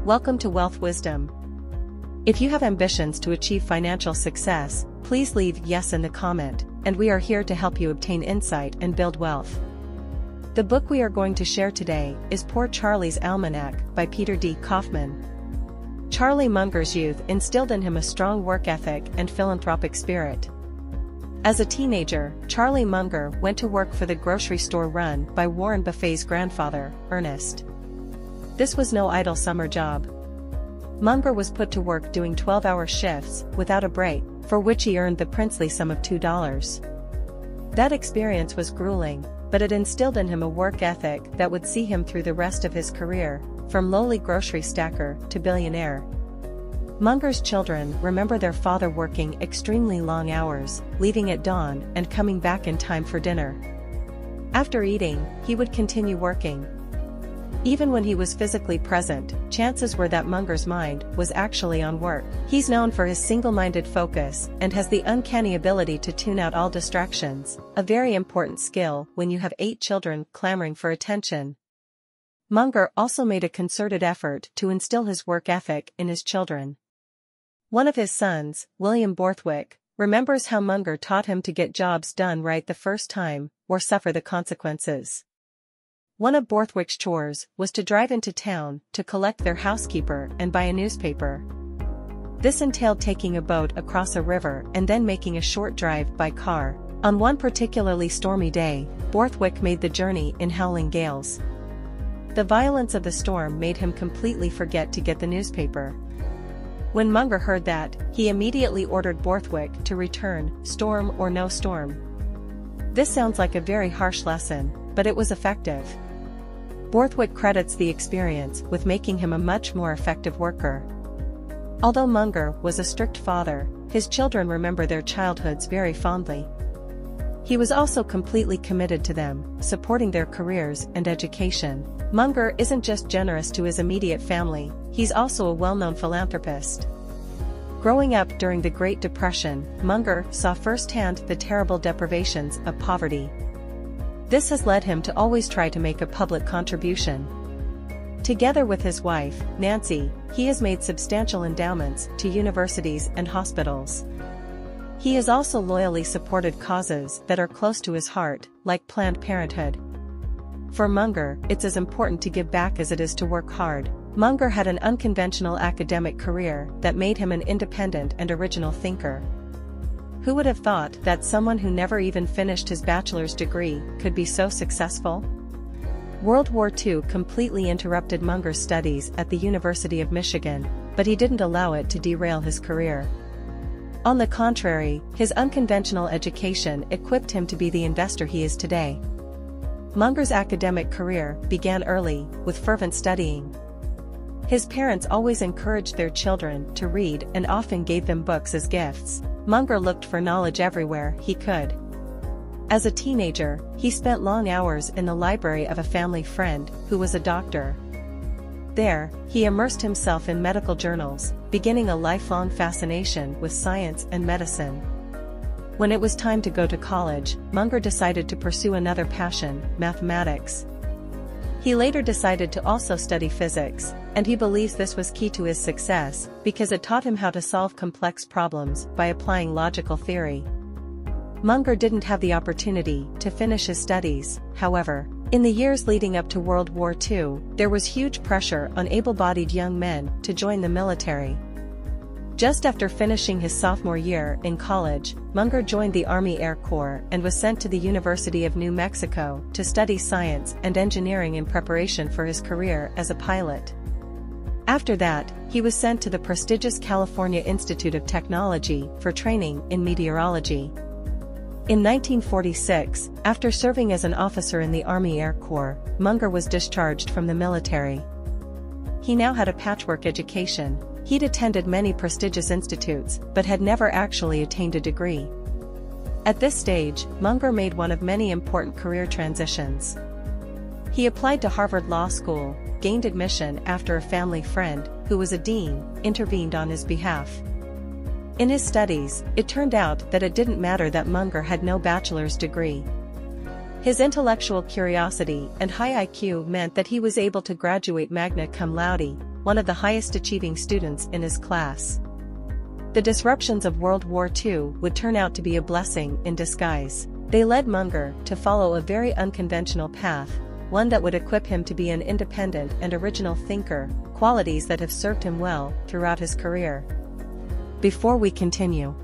Welcome to Wealth Wisdom. If you have ambitions to achieve financial success, please leave yes in the comment, and we are here to help you obtain insight and build wealth. The book we are going to share today is Poor Charlie's Almanack by Peter D. Kaufman. Charlie Munger's youth instilled in him a strong work ethic and philanthropic spirit. As a teenager, Charlie Munger went to work for the grocery store run by Warren Buffett's grandfather, Ernest. This was no idle summer job. Munger was put to work doing 12-hour shifts without a break, for which he earned the princely sum of $2. That experience was grueling, but it instilled in him a work ethic that would see him through the rest of his career, from lowly grocery stacker to billionaire. Munger's children remember their father working extremely long hours, leaving at dawn and coming back in time for dinner. After eating, he would continue working. Even when he was physically present, chances were that Munger's mind was actually on work. He's known for his single-minded focus and has the uncanny ability to tune out all distractions, a very important skill when you have 8 children clamoring for attention. Munger also made a concerted effort to instill his work ethic in his children. One of his sons, William Borthwick, remembers how Munger taught him to get jobs done right the first time, or suffer the consequences. One of Borthwick's chores was to drive into town to collect their housekeeper and buy a newspaper. This entailed taking a boat across a river and then making a short drive by car. On one particularly stormy day, Borthwick made the journey in howling gales. The violence of the storm made him completely forget to get the newspaper. When Munger heard that, he immediately ordered Borthwick to return, storm or no storm. This sounds like a very harsh lesson, but it was effective. Borthwick credits the experience with making him a much more effective worker. Although Munger was a strict father, his children remember their childhoods very fondly. He was also completely committed to them, supporting their careers and education. Munger isn't just generous to his immediate family, he's also a well-known philanthropist. Growing up during the Great Depression, Munger saw firsthand the terrible deprivations of poverty. This has led him to always try to make a public contribution. Together with his wife, Nancy, he has made substantial endowments to universities and hospitals. He has also loyally supported causes that are close to his heart, like Planned Parenthood. For Munger, it's as important to give back as it is to work hard. Munger had an unconventional academic career that made him an independent and original thinker. Who would have thought that someone who never even finished his bachelor's degree could be so successful? World War II completely interrupted Munger's studies at the University of Michigan, but he didn't allow it to derail his career. On the contrary, his unconventional education equipped him to be the investor he is today. Munger's academic career began early, with fervent studying. His parents always encouraged their children to read and often gave them books as gifts. Munger looked for knowledge everywhere he could. As a teenager, he spent long hours in the library of a family friend who was a doctor. There, he immersed himself in medical journals, beginning a lifelong fascination with science and medicine. When it was time to go to college, Munger decided to pursue another passion, mathematics. He later decided to also study physics, and he believes this was key to his success because it taught him how to solve complex problems by applying logical theory. Munger didn't have the opportunity to finish his studies, however. In the years leading up to World War II, there was huge pressure on able-bodied young men to join the military. Just after finishing his sophomore year in college, Munger joined the Army Air Corps and was sent to the University of New Mexico to study science and engineering in preparation for his career as a pilot. After that, he was sent to the prestigious California Institute of Technology for training in meteorology. In 1946, after serving as an officer in the Army Air Corps, Munger was discharged from the military. He now had a patchwork education. He'd attended many prestigious institutes, but had never actually attained a degree. At this stage, Munger made one of many important career transitions. He applied to Harvard Law School, gained admission after a family friend, who was a dean, intervened on his behalf. In his studies, it turned out that it didn't matter that Munger had no bachelor's degree. His intellectual curiosity and high IQ meant that he was able to graduate magna cum laude, one of the highest achieving students in his class. The disruptions of World War II would turn out to be a blessing in disguise. They led Munger to follow a very unconventional path, one that would equip him to be an independent and original thinker, qualities that have served him well throughout his career. Before we continue,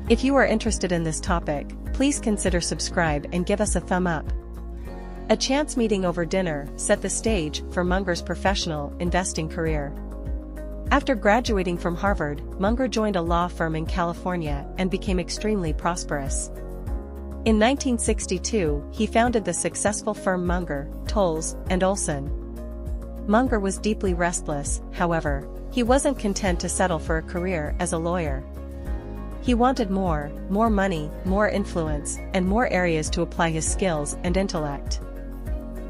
if you are interested in this topic, please consider subscribe and give us a thumb up. A chance meeting over dinner set the stage for Munger's professional investing career. After graduating from Harvard, Munger joined a law firm in California and became extremely prosperous. In 1962, he founded the successful firm Munger, Tolles, and Olson. Munger was deeply restless, however. He wasn't content to settle for a career as a lawyer. He wanted more money, more influence, and more areas to apply his skills and intellect.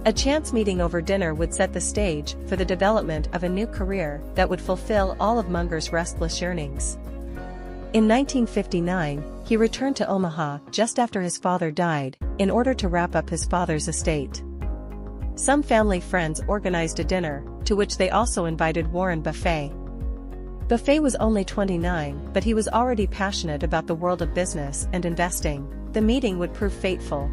A chance meeting over dinner would set the stage for the development of a new career that would fulfill all of Munger's restless yearnings. In 1959, he returned to Omaha just after his father died, in order to wrap up his father's estate. Some family friends organized a dinner, to which they also invited Warren Buffett. Buffett was only 29, but he was already passionate about the world of business and investing. The meeting would prove fateful.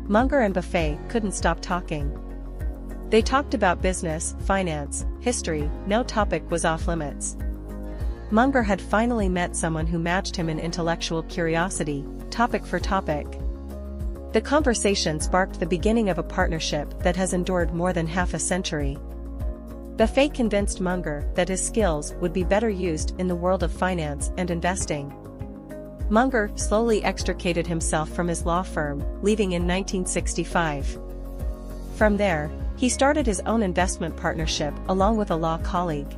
Munger and Buffett couldn't stop talking. They talked about business, finance, history, no topic was off limits. Munger had finally met someone who matched him in intellectual curiosity, topic for topic. The conversation sparked the beginning of a partnership that has endured more than half a century. Buffett convinced Munger that his skills would be better used in the world of finance and investing. Munger slowly extricated himself from his law firm, leaving in 1965. From there, he started his own investment partnership along with a law colleague.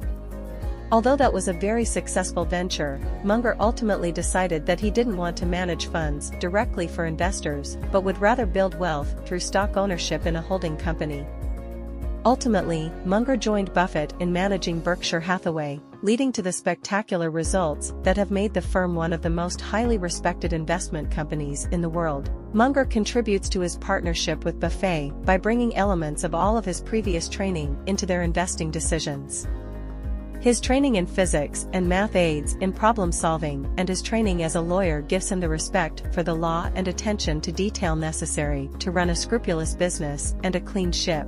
Although that was a very successful venture, Munger ultimately decided that he didn't want to manage funds directly for investors, but would rather build wealth through stock ownership in a holding company. Ultimately, Munger joined Buffett in managing Berkshire Hathaway, leading to the spectacular results that have made the firm one of the most highly respected investment companies in the world. Munger contributes to his partnership with Buffett by bringing elements of all of his previous training into their investing decisions. His training in physics and math aids in problem solving, and his training as a lawyer gives him the respect for the law and attention to detail necessary to run a scrupulous business and a clean ship.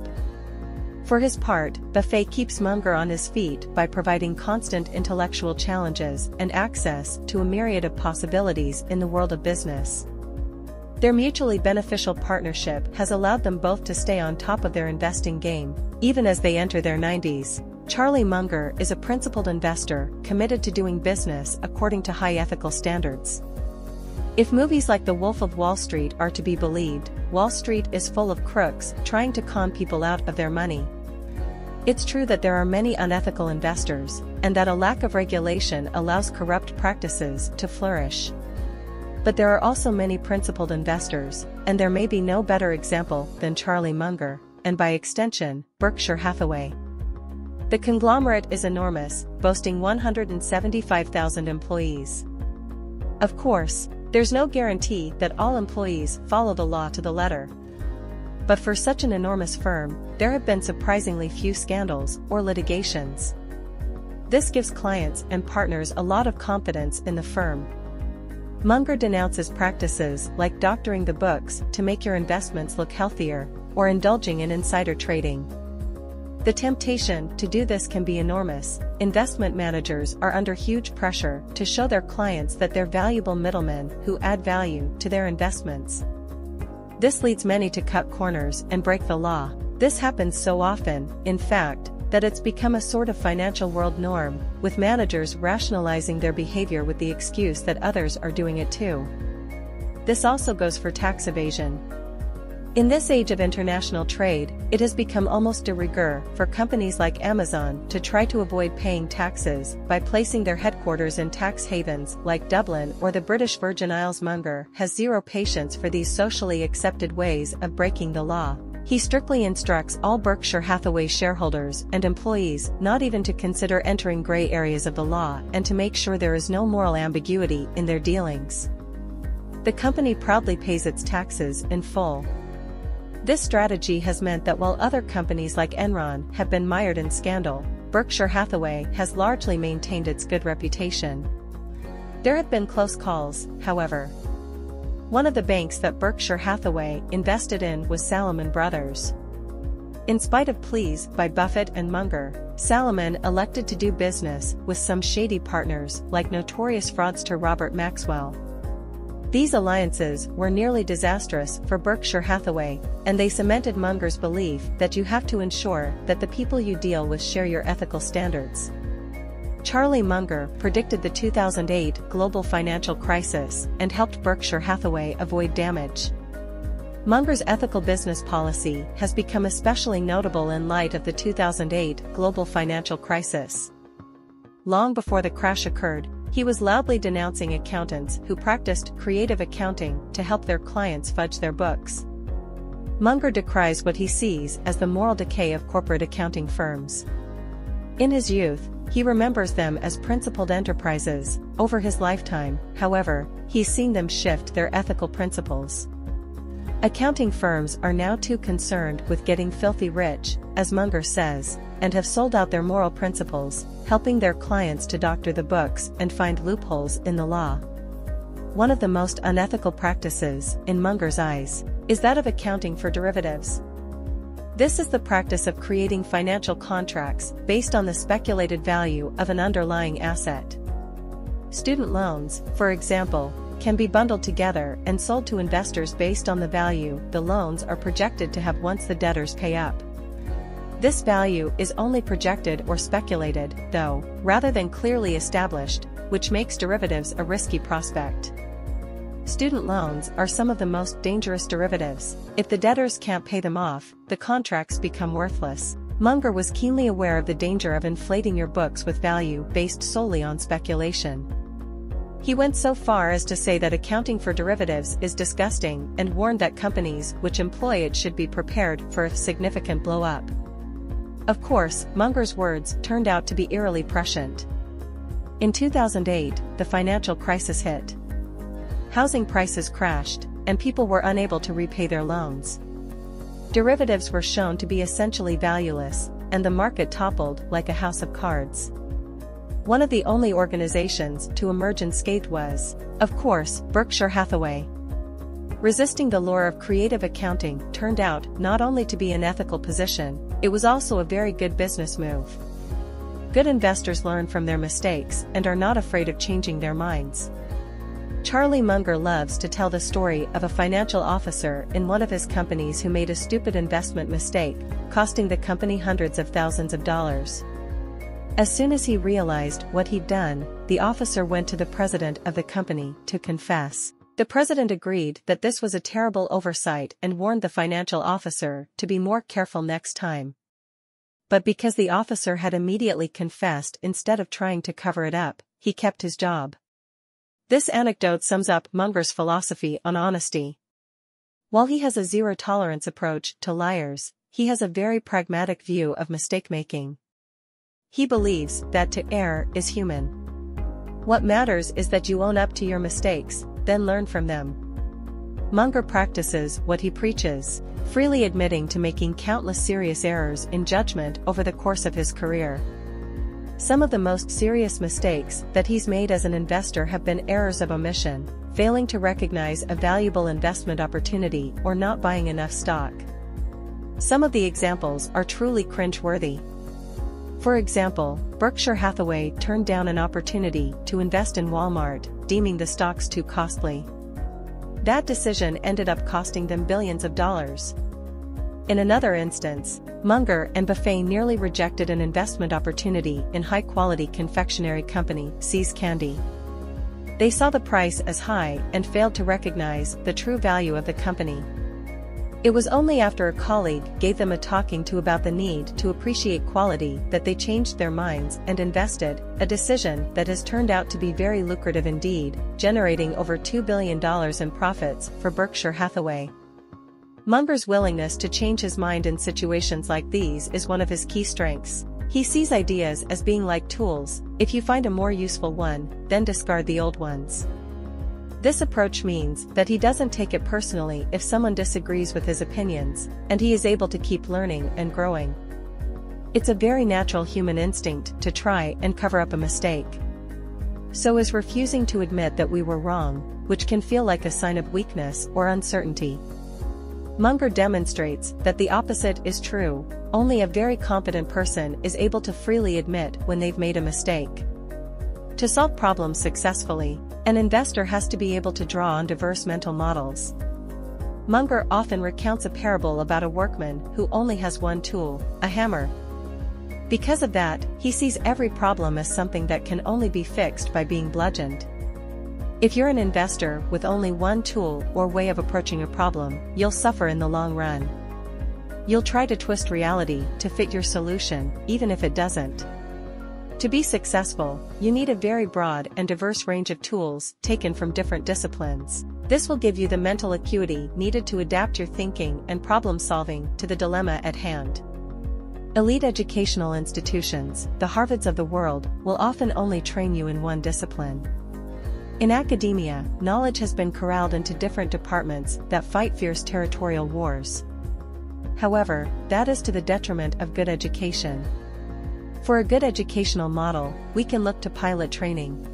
For his part, Buffett keeps Munger on his feet by providing constant intellectual challenges and access to a myriad of possibilities in the world of business. Their mutually beneficial partnership has allowed them both to stay on top of their investing game, even as they enter their 90s. Charlie Munger is a principled investor, committed to doing business according to high ethical standards. If movies like The Wolf of Wall Street are to be believed, Wall Street is full of crooks trying to con people out of their money. It's true that there are many unethical investors, and that a lack of regulation allows corrupt practices to flourish. But there are also many principled investors, and there may be no better example than Charlie Munger, and by extension, Berkshire Hathaway. The conglomerate is enormous, boasting 175,000 employees. Of course, there's no guarantee that all employees follow the law to the letter. But for such an enormous firm, there have been surprisingly few scandals or litigations. This gives clients and partners a lot of confidence in the firm. Munger denounces practices like doctoring the books to make your investments look healthier, or indulging in insider trading. The temptation to do this can be enormous. Investment managers are under huge pressure to show their clients that they're valuable middlemen who add value to their investments. This leads many to cut corners and break the law. This happens so often, in fact, that it's become a sort of financial world norm, with managers rationalizing their behavior with the excuse that others are doing it too. This also goes for tax evasion. In this age of international trade, it has become almost de rigueur for companies like Amazon to try to avoid paying taxes by placing their headquarters in tax havens like Dublin or the British Virgin Isles. Munger has zero patience for these socially accepted ways of breaking the law. He strictly instructs all Berkshire Hathaway shareholders and employees not even to consider entering gray areas of the law and to make sure there is no moral ambiguity in their dealings. The company proudly pays its taxes in full. This strategy has meant that while other companies like Enron have been mired in scandal, Berkshire Hathaway has largely maintained its good reputation. There have been close calls, however. One of the banks that Berkshire Hathaway invested in was Salomon Brothers. In spite of pleas by Buffett and Munger, Salomon elected to do business with some shady partners like notorious fraudster Robert Maxwell. These alliances were nearly disastrous for Berkshire Hathaway, and they cemented Munger's belief that you have to ensure that the people you deal with share your ethical standards. Charlie Munger predicted the 2008 global financial crisis and helped Berkshire Hathaway avoid damage. Munger's ethical business policy has become especially notable in light of the 2008 global financial crisis. Long before the crash occurred, he was loudly denouncing accountants who practiced creative accounting to help their clients fudge their books. Munger decries what he sees as the moral decay of corporate accounting firms. In his youth, he remembers them as principled enterprises. Over his lifetime, however, he's seen them shift their ethical principles. Accounting firms are now too concerned with getting filthy rich, as Munger says, and have sold out their moral principles, helping their clients to doctor the books and find loopholes in the law. One of the most unethical practices, in Munger's eyes, is that of accounting for derivatives. This is the practice of creating financial contracts based on the speculated value of an underlying asset. Student loans, for example, can be bundled together and sold to investors based on the value the loans are projected to have once the debtors pay up. This value is only projected or speculated, though, rather than clearly established, which makes derivatives a risky prospect. Student loans are some of the most dangerous derivatives. If the debtors can't pay them off, the contracts become worthless. Munger was keenly aware of the danger of inflating your books with value based solely on speculation. He went so far as to say that accounting for derivatives is disgusting and warned that companies which employ it should be prepared for a significant blow-up. Of course, Munger's words turned out to be eerily prescient. In 2008, the financial crisis hit. Housing prices crashed, and people were unable to repay their loans. Derivatives were shown to be essentially valueless, and the market toppled like a house of cards. One of the only organizations to emerge unscathed was, of course, Berkshire Hathaway. Resisting the lure of creative accounting turned out not only to be an ethical position, it was also a very good business move. Good investors learn from their mistakes and are not afraid of changing their minds. Charlie Munger loves to tell the story of a financial officer in one of his companies who made a stupid investment mistake, costing the company hundreds of thousands of dollars. As soon as he realized what he'd done, the officer went to the president of the company to confess. The president agreed that this was a terrible oversight and warned the financial officer to be more careful next time. But because the officer had immediately confessed instead of trying to cover it up, he kept his job. This anecdote sums up Munger's philosophy on honesty. While he has a zero-tolerance approach to liars, he has a very pragmatic view of mistake-making. He believes that to err is human. What matters is that you own up to your mistakes, then learn from them. Munger practices what he preaches, freely admitting to making countless serious errors in judgment over the course of his career. Some of the most serious mistakes that he's made as an investor have been errors of omission, failing to recognize a valuable investment opportunity or not buying enough stock. Some of the examples are truly cringe-worthy. For example, Berkshire Hathaway turned down an opportunity to invest in Walmart, deeming the stocks too costly. That decision ended up costing them billions of dollars. In another instance, Munger and Buffett nearly rejected an investment opportunity in high-quality confectionery company See's Candy. They saw the price as high and failed to recognize the true value of the company. It was only after a colleague gave them a talking to about the need to appreciate quality that they changed their minds and invested, a decision that has turned out to be very lucrative indeed, generating over $2 billion in profits for Berkshire Hathaway. Munger's willingness to change his mind in situations like these is one of his key strengths. He sees ideas as being like tools. If you find a more useful one, then discard the old ones. This approach means that he doesn't take it personally if someone disagrees with his opinions, and he is able to keep learning and growing. It's a very natural human instinct to try and cover up a mistake. So is refusing to admit that we were wrong, which can feel like a sign of weakness or uncertainty. Munger demonstrates that the opposite is true. Only a very competent person is able to freely admit when they've made a mistake. To solve problems successfully, an investor has to be able to draw on diverse mental models. Munger often recounts a parable about a workman who only has one tool, a hammer. Because of that, he sees every problem as something that can only be fixed by being bludgeoned. If you're an investor with only one tool or way of approaching a problem, you'll suffer in the long run. You'll try to twist reality to fit your solution, even if it doesn't. To be successful, you need a very broad and diverse range of tools taken from different disciplines. This will give you the mental acuity needed to adapt your thinking and problem-solving to the dilemma at hand. Elite educational institutions, the Harvards of the world, will often only train you in one discipline. In academia, knowledge has been corralled into different departments that fight fierce territorial wars. However, that is to the detriment of good education. For a good educational model, we can look to pilot training.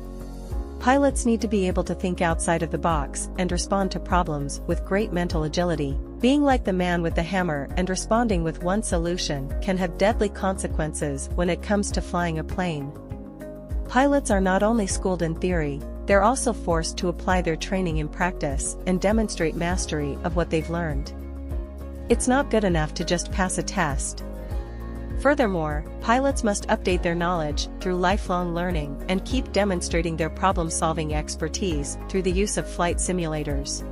Pilots need to be able to think outside of the box and respond to problems with great mental agility. Being like the man with the hammer and responding with one solution can have deadly consequences when it comes to flying a plane. Pilots are not only schooled in theory, they're also forced to apply their training in practice and demonstrate mastery of what they've learned. It's not good enough to just pass a test. Furthermore, pilots must update their knowledge through lifelong learning and keep demonstrating their problem-solving expertise through the use of flight simulators.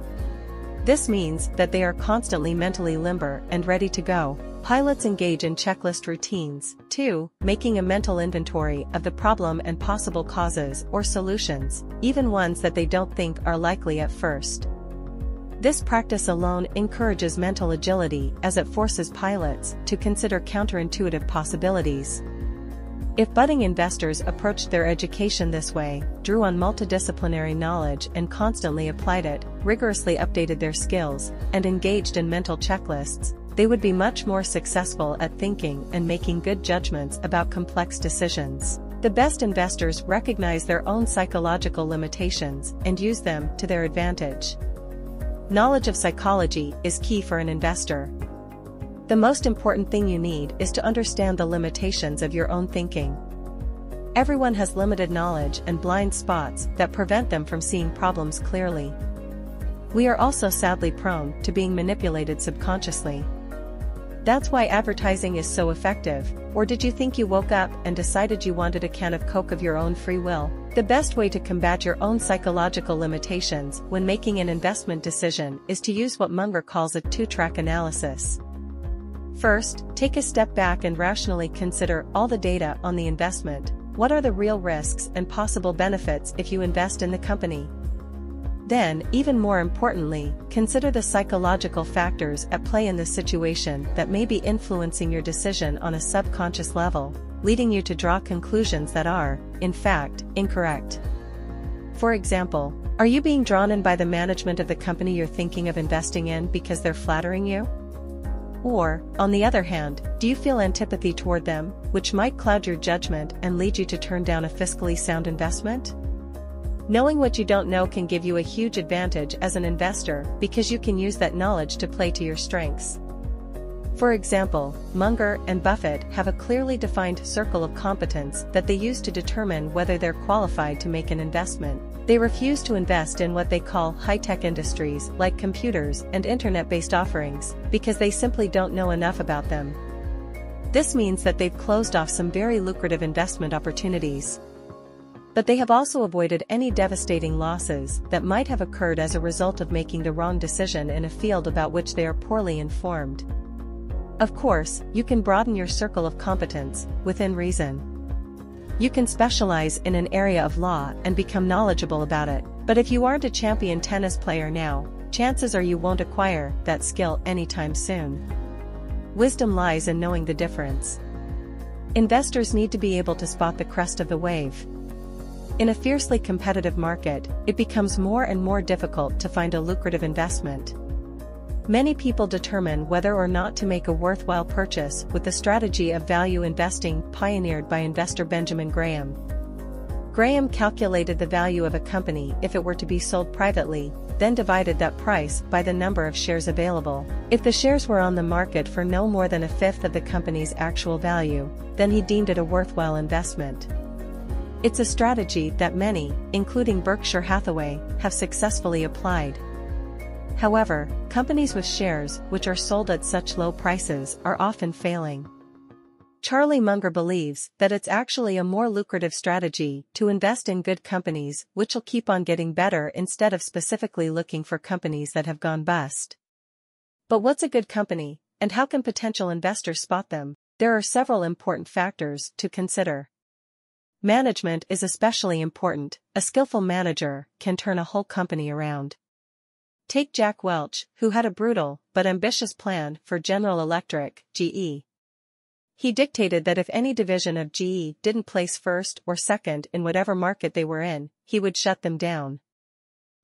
This means that they are constantly mentally limber and ready to go. Pilots engage in checklist routines, too, making a mental inventory of the problem and possible causes or solutions, even ones that they don't think are likely at first. This practice alone encourages mental agility as it forces pilots to consider counterintuitive possibilities. If budding investors approached their education this way, drew on multidisciplinary knowledge and constantly applied it, rigorously updated their skills, and engaged in mental checklists, they would be much more successful at thinking and making good judgments about complex decisions. The best investors recognize their own psychological limitations and use them to their advantage. Knowledge of psychology is key for an investor. The most important thing you need is to understand the limitations of your own thinking. Everyone has limited knowledge and blind spots that prevent them from seeing problems clearly. We are also sadly prone to being manipulated subconsciously. That's why advertising is so effective. Or did you think you woke up and decided you wanted a can of Coke of your own free will? The best way to combat your own psychological limitations when making an investment decision is to use what Munger calls a two-track analysis. First, take a step back and rationally consider all the data on the investment. What are the real risks and possible benefits if you invest in the company? Then, even more importantly, consider the psychological factors at play in this situation that may be influencing your decision on a subconscious level, leading you to draw conclusions that are, in fact, incorrect. For example, are you being drawn in by the management of the company you're thinking of investing in because they're flattering you? Or, on the other hand, do you feel antipathy toward them, which might cloud your judgment and lead you to turn down a fiscally sound investment? Knowing what you don't know can give you a huge advantage as an investor because you can use that knowledge to play to your strengths. For example, Munger and Buffett have a clearly defined circle of competence that they use to determine whether they're qualified to make an investment. They refuse to invest in what they call high-tech industries like computers and internet-based offerings because they simply don't know enough about them. This means that they've closed off some very lucrative investment opportunities. But they have also avoided any devastating losses that might have occurred as a result of making the wrong decision in a field about which they are poorly informed. Of course, you can broaden your circle of competence, within reason. You can specialize in an area of law and become knowledgeable about it, but if you aren't a champion tennis player now, chances are you won't acquire that skill anytime soon. Wisdom lies in knowing the difference. Investors need to be able to spot the crest of the wave. In a fiercely competitive market, it becomes more and more difficult to find a lucrative investment. Many people determine whether or not to make a worthwhile purchase with the strategy of value investing pioneered by investor Benjamin Graham. Graham calculated the value of a company if it were to be sold privately, then divided that price by the number of shares available. If the shares were on the market for no more than a fifth of the company's actual value, then he deemed it a worthwhile investment. It's a strategy that many, including Berkshire Hathaway, have successfully applied. However, companies with shares which are sold at such low prices are often failing. Charlie Munger believes that it's actually a more lucrative strategy to invest in good companies which'll keep on getting better instead of specifically looking for companies that have gone bust. But what's a good company, and how can potential investors spot them? There are several important factors to consider. Management is especially important. A skillful manager can turn a whole company around. Take Jack Welch, who had a brutal but ambitious plan for General Electric, GE. He dictated that if any division of GE didn't place first or second in whatever market they were in, he would shut them down.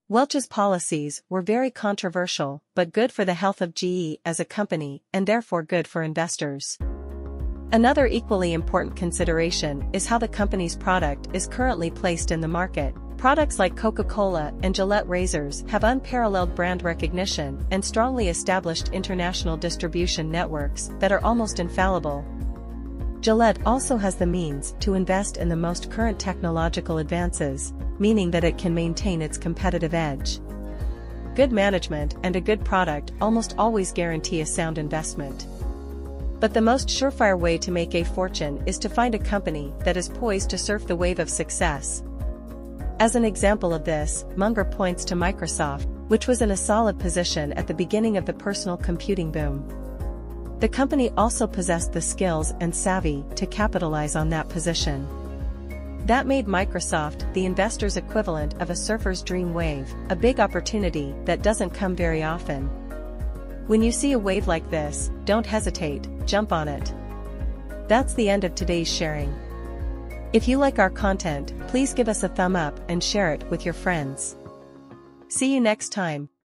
Welch's policies were very controversial but good for the health of GE as a company and therefore good for investors. Another equally important consideration is how the company's product is currently placed in the market. Products like Coca-Cola and Gillette razors have unparalleled brand recognition and strongly established international distribution networks that are almost infallible. Gillette also has the means to invest in the most current technological advances, meaning that it can maintain its competitive edge. Good management and a good product almost always guarantee a sound investment. But the most surefire way to make a fortune is to find a company that is poised to surf the wave of success. As an example of this, Munger points to Microsoft, which was in a solid position at the beginning of the personal computing boom. The company also possessed the skills and savvy to capitalize on that position. That made Microsoft the investor's equivalent of a surfer's dream wave, a big opportunity that doesn't come very often. When you see a wave like this, don't hesitate, jump on it. That's the end of today's sharing. If you like our content, please give us a thumb up and share it with your friends. See you next time.